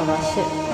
ပါရှင့်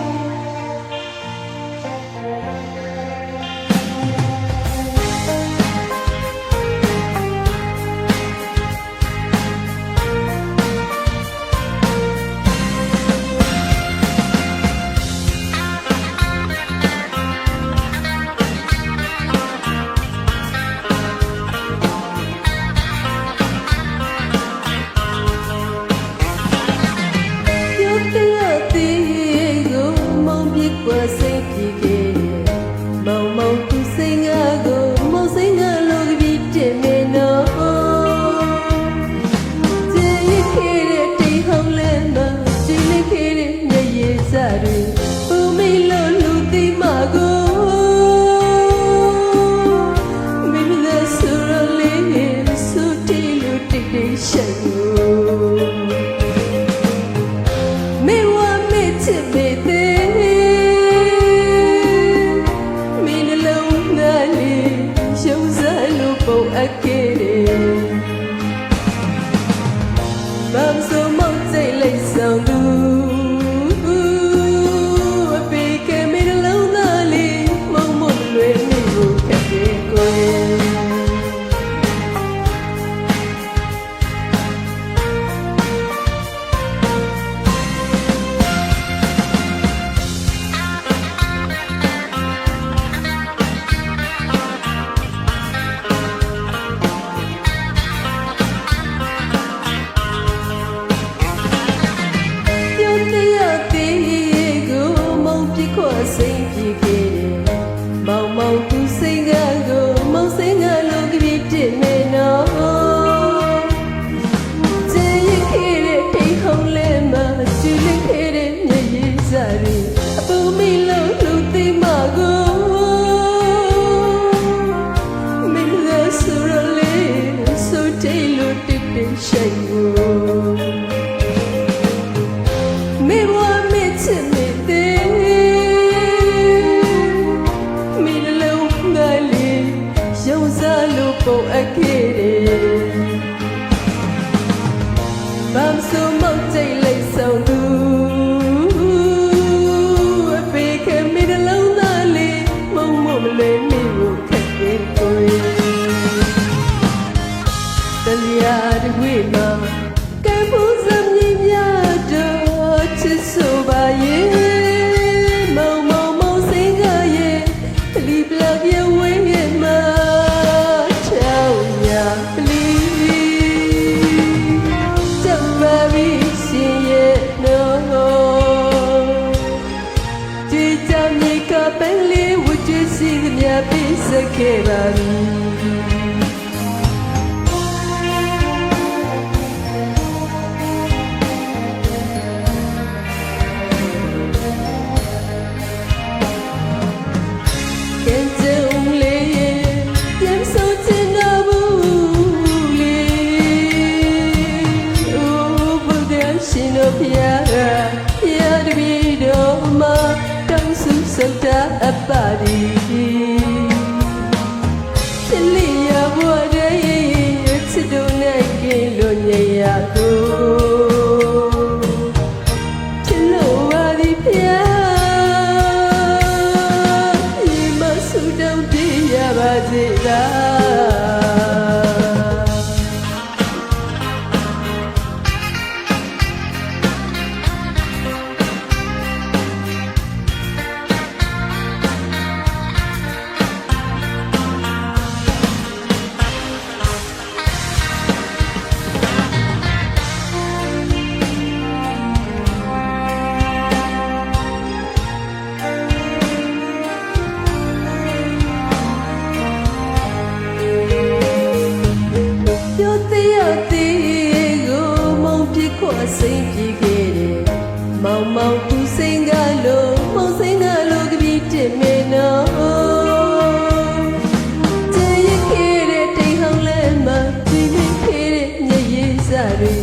ခဲ့ပါပြီရှင်တို့ဖျားဖျားတပည့်တော်မှာတောင်းစုစတာအပ်ပါသည်ချစ်လျာဘွားတဲ့ချစ်တို့နဲ့ကင်းလို့ညရတော့ချစ်လို့ပါသည်ဖျားဒီမဆူတောင်းပြရပါစေလားစိတ်ပြေခဲ့တယ်မောင်မောင်သူစိတ်ကလို့မောင်စိတ်ကလို့ကပြီးတင်မေနော်တည်ရခဲ့တဲ့တိမ်ဟောင်းလဲမှာဒီမိခဲ့တဲ့ညရေးစားတွေ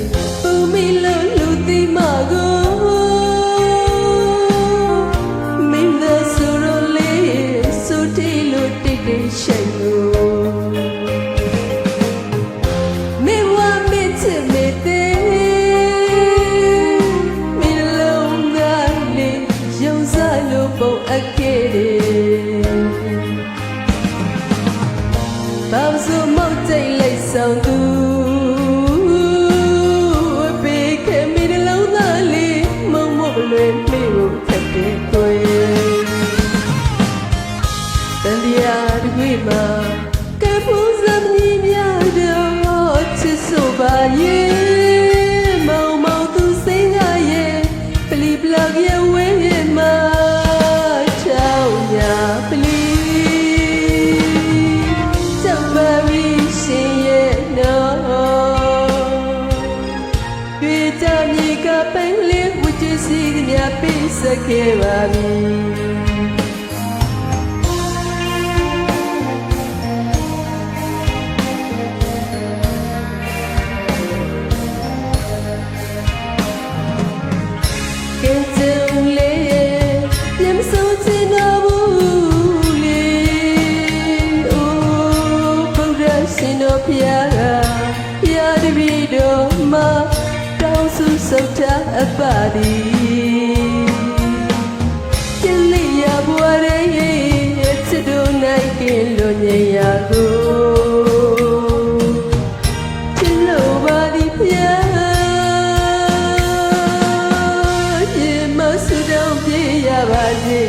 ပူမီလို့လူသိမကိုမင်းသားဆိုတော့လေဆိုတီလို့တိတ်တိတ်ရှိန်လို့မေဝါမေချစ်မေတဲ့ ဆက်ခဲ့ပါပြီကဲကြုံလေပြန်မဆုံးချင်တော့ဘူးလေအိုးဘုရားရှင်တော်ဖျားကဖျားတပည့်တော်မှာတောင်းစုဆုတ်တာအပ်ပါသည်ကျင်လျာဘွားရဲ့ချစ်တို့နိုင်ကင်းလို့ညင်ရကိုချစ်လို့ပါသည်ဖျားရင်မဆူတောင်းပြေးရပါစေ